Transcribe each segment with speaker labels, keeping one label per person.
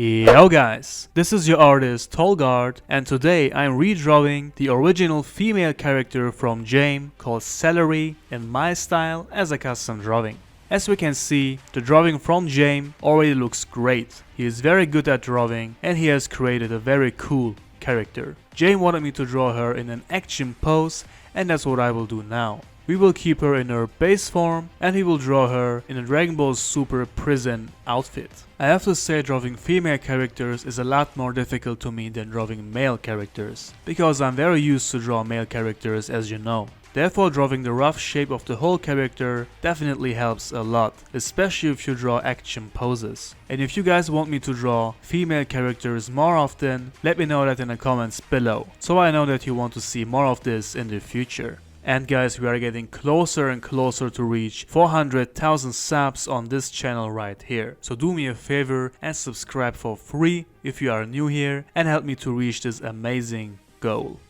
Speaker 1: Yo guys, this is your artist Tolg, and today I'm redrawing the original female character from Jaime called Celeri in my style as a custom drawing. As we can see, the drawing from Jaime already looks great. He is very good at drawing and he has created a very cool character. Jaime wanted me to draw her in an action pose, and that's what I will do now. We will keep her in her base form and we will draw her in a Dragon Ball Super prison outfit. I have to say, drawing female characters is a lot more difficult to me than drawing male characters, because I'm very used to draw male characters, as you know. Therefore, drawing the rough shape of the whole character definitely helps a lot, especially if you draw action poses. And if you guys want me to draw female characters more often, let me know that in the comments below, so I know that you want to see more of this in the future. And guys, we are getting closer and closer to reach 400,000 subs on this channel right here. So do me a favor and subscribe for free if you are new here and help me to reach this amazing goal.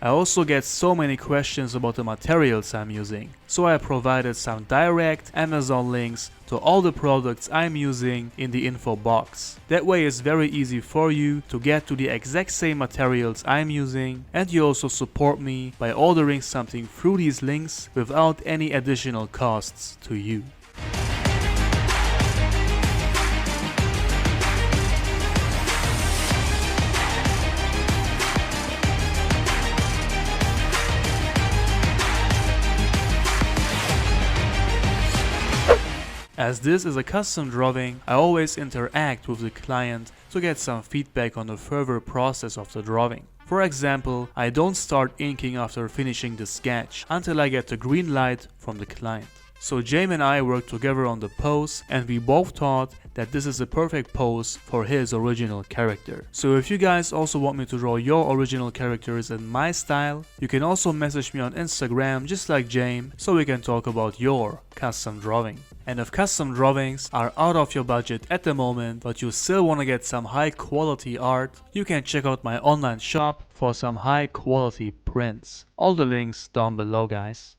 Speaker 1: I also get so many questions about the materials I'm using, so I provided some direct Amazon links to all the products I'm using in the info box. That way it's very easy for you to get to the exact same materials I'm using, and you also support me by ordering something through these links without any additional costs to you. As this is a custom drawing, I always interact with the client to get some feedback on the further process of the drawing. For example, I don't start inking after finishing the sketch until I get the green light from the client. So Jaime and I worked together on the pose, and we both thought that this is a perfect pose for his original character. So if you guys also want me to draw your original characters in my style, you can also message me on Instagram just like Jaime, so we can talk about your custom drawing. And if custom drawings are out of your budget at the moment, but you still want to get some high quality art, you can check out my online shop for some high quality prints. All the links down below, guys.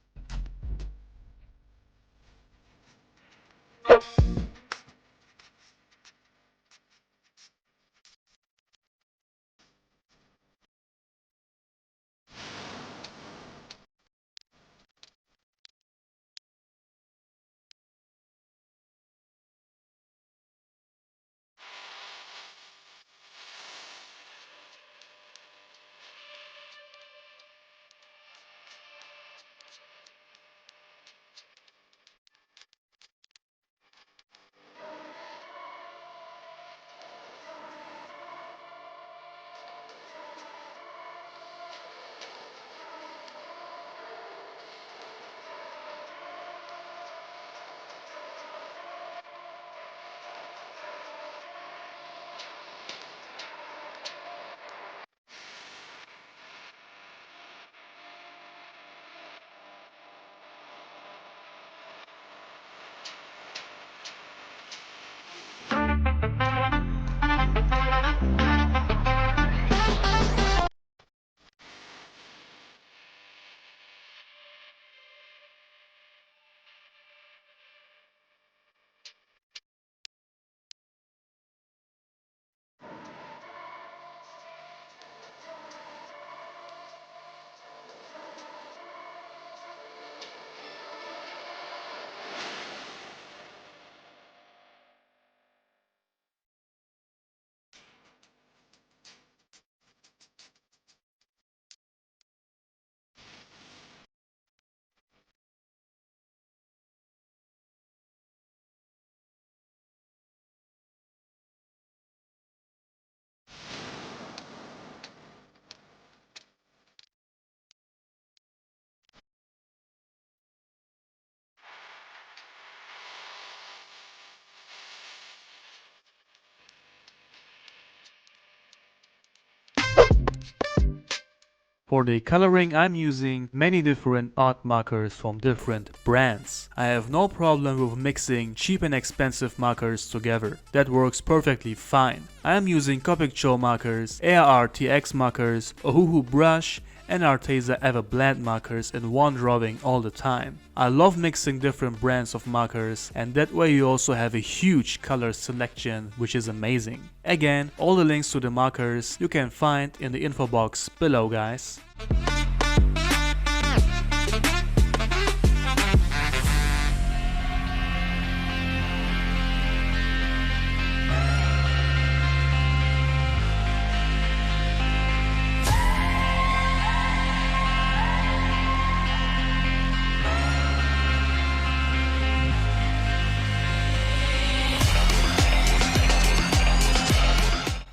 Speaker 1: For the coloring, I'm using many different art markers from different brands. I have no problem with mixing cheap and expensive markers together. That works perfectly fine. I am using Copic Cho markers, ARTX markers, Ohuhu brush, and Arteza Everblend markers in one drawing all the time. I love mixing different brands of markers, and that way you also have a huge color selection, which is amazing. Again, all the links to the markers you can find in the info box below, guys.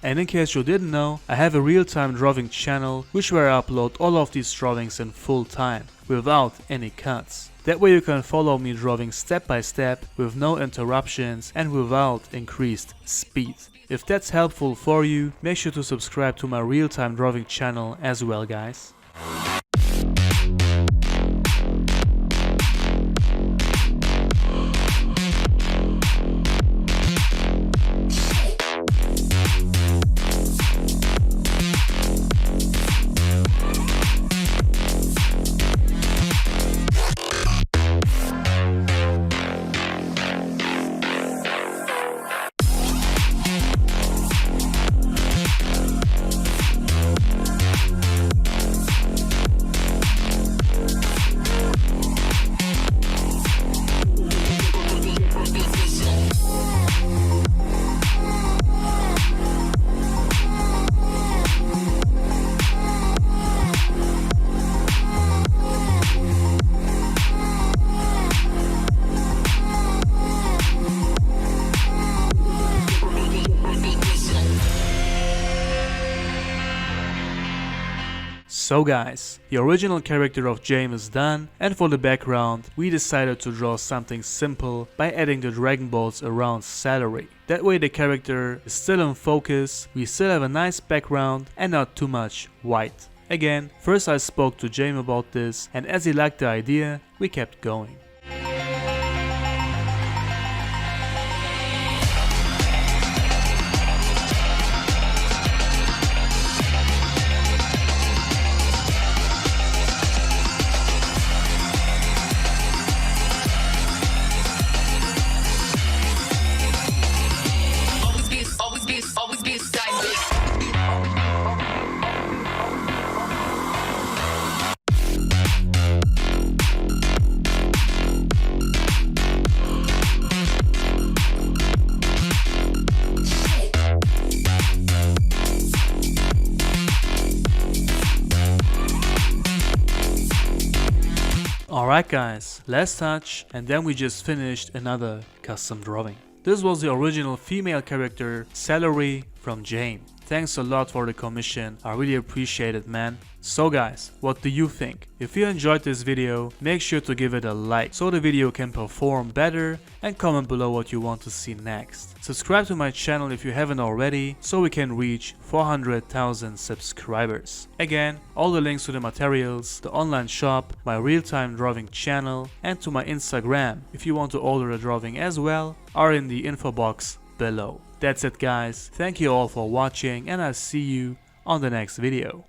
Speaker 1: And in case you didn't know, I have a real-time drawing channel which where I upload all of these drawings in full time, without any cuts. That way you can follow me drawing step by step with no interruptions and without increased speed. If that's helpful for you, make sure to subscribe to my real-time drawing channel as well, guys. So guys, the original character of Jaime is done, and for the background we decided to draw something simple by adding the dragon bolts around Celeri. That way the character is still in focus, we still have a nice background and not too much white. Again, first I spoke to Jaime about this, and as he liked the idea, we kept going. Alright guys, last touch, and then we just finished another custom drawing. This was the original female character, Celeri, from Jaime. Thanks a lot for the commission, I really appreciate it, man. So guys, what do you think? If you enjoyed this video, make sure to give it a like so the video can perform better, and comment below what you want to see next. Subscribe to my channel if you haven't already so we can reach 400,000 subscribers. Again, all the links to the materials, the online shop, my real-time drawing channel, and to my Instagram if you want to order a drawing as well are in the info box below. That's it guys, thank you all for watching and I'll see you on the next video.